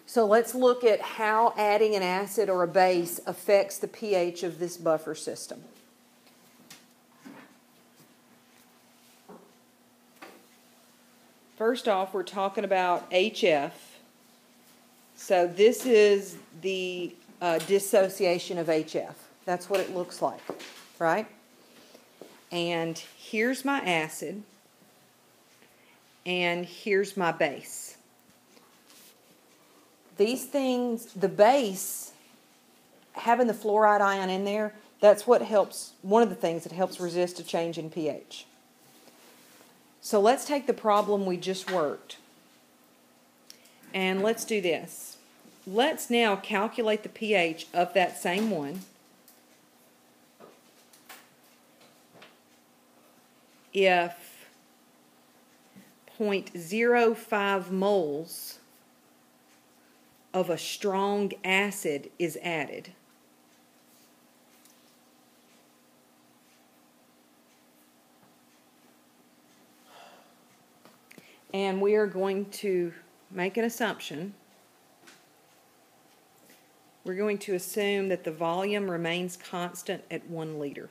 So let's look at how adding an acid or a base affects the pH of this buffer system. First off, we're talking about HF. So this is the dissociation of HF. That's what it looks like, right? And here's my acid, and here's my base. These things, the base, having the fluoride ion in there, that's what helps, one of the things that helps resist a change in pH. So let's take the problem we just worked, and let's do this. Let's now calculate the pH of that same one. If 0.05 moles of a strong acid is added. And we are going to make an assumption. We're going to assume that the volume remains constant at 1 liter.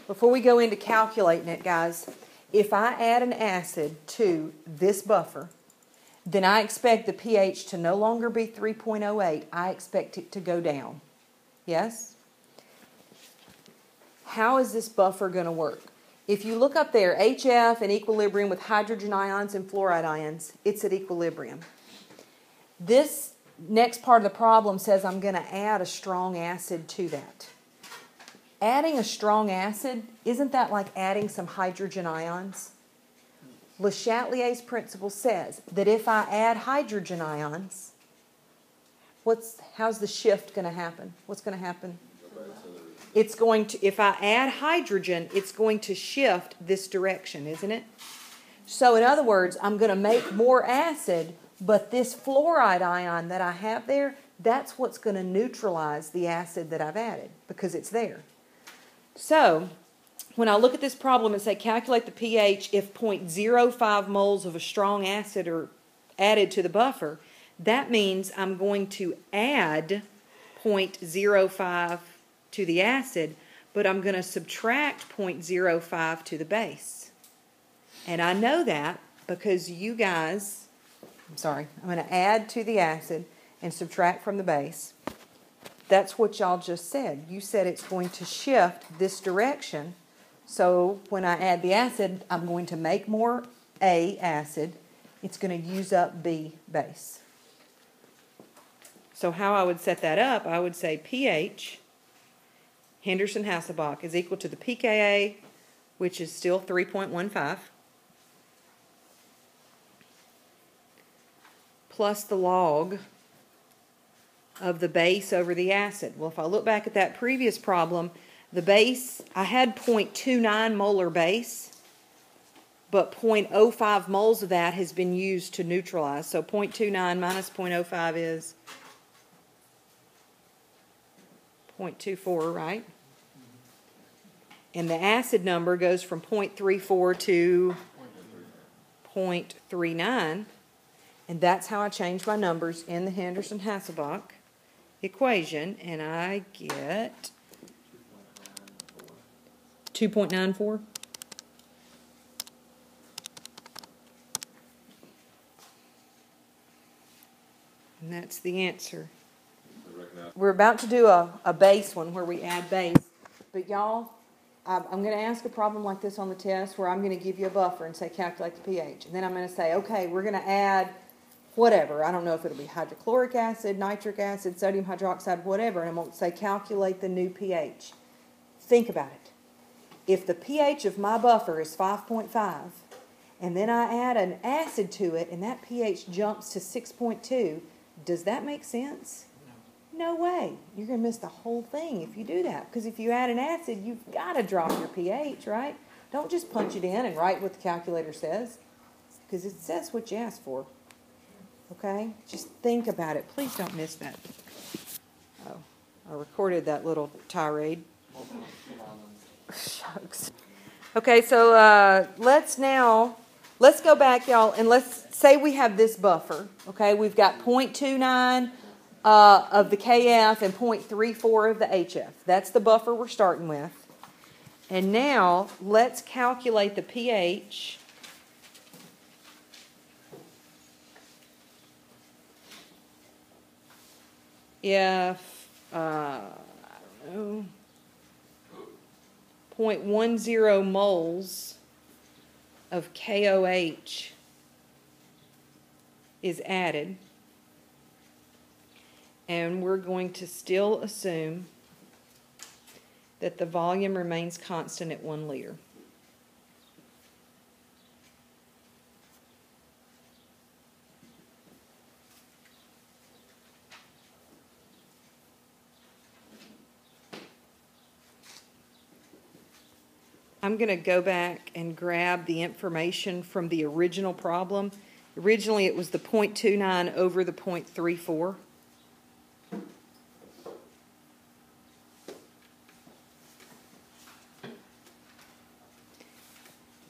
Before we go into calculating it, guys, if I add an acid to this buffer, then I expect the pH to no longer be 3.08. I expect it to go down. Yes? How is this buffer going to work? If you look up there, HF in equilibrium with hydrogen ions and fluoride ions, it's at equilibrium. This next part of the problem says I'm going to add a strong acid to that. Adding a strong acid, isn't that like adding some hydrogen ions? Le Chatelier's principle says that if I add hydrogen ions, how's the shift going to happen? What's going to happen? It's going to, if I add hydrogen, it's going to shift this direction, isn't it? So in other words, I'm going to make more acid, but this fluoride ion that I have there, that's what's going to neutralize the acid that I've added because it's there. So when I look at this problem and say calculate the pH if 0.05 moles of a strong acid are added to the buffer, that means I'm going to add 0.05 to the acid, but I'm going to subtract 0.05 to the base. And I know that because you guys, I'm going to add to the acid and subtract from the base. That's what y'all just said. You said it's going to shift this direction. So when I add the acid, I'm going to make more A acid. It's going to use up B base. So how I would set that up, I would say pH, Henderson-Hasselbalch, is equal to the pKa, which is still 3.15, plus the log of the base over the acid. Well, if I look back at that previous problem, the base, I had 0.29 molar base, but 0.05 moles of that has been used to neutralize. So 0.29 minus 0.05 is 0.24, right? And the acid number goes from 0.34 to 0.39, and that's how I change my numbers in the Henderson-Hasselbalch equation, and I get 2.94. And that's the answer. We're about to do a base one where we add base, but y'all, I'm going to ask a problem like this on the test where I'm going to give you a buffer and say calculate the pH, and then I'm going to say, okay, we're going to add whatever. I don't know if it'll be hydrochloric acid, nitric acid, sodium hydroxide, whatever, and I'm going to say calculate the new pH. Think about it. If the pH of my buffer is 5.5, and then I add an acid to it, and that pH jumps to 6.2, does that make sense? No way. You're going to miss the whole thing if you do that. Because if you add an acid, you've got to drop your pH, right? Don't just punch it in and write what the calculator says. Because it says what you asked for. Okay? Just think about it. Please don't miss that. Oh, I recorded that little tirade. Shucks. Okay, so let's go back, y'all, and let's say we have this buffer. Okay, we've got 0.29 of the KF and 0.34 of the HF. That's the buffer we're starting with. And now let's calculate the pH. If, I don't know, 0.10 moles of KOH is added, and we're going to still assume that the volume remains constant at 1 liter. I'm going to go back and grab the information from the original problem. Originally it was the 0.29 over the 0.34.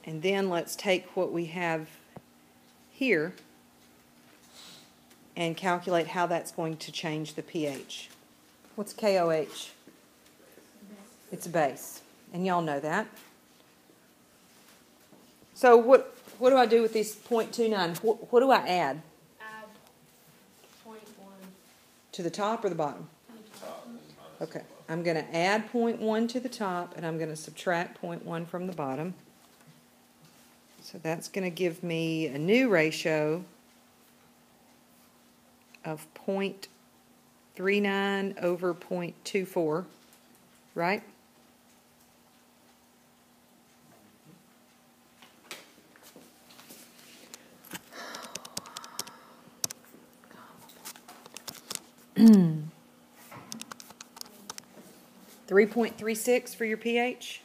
And then let's take what we have here and calculate how that's going to change the pH. What's KOH? It's a base, and y'all know that. So what do I do with this 0.29? What do I add? Add 0.1. To the top or the bottom? Okay, I'm going to add 0.1 to the top, and I'm going to subtract 0.1 from the bottom. So that's going to give me a new ratio of 0.39 over 0.24, right? $3.36 for your pH.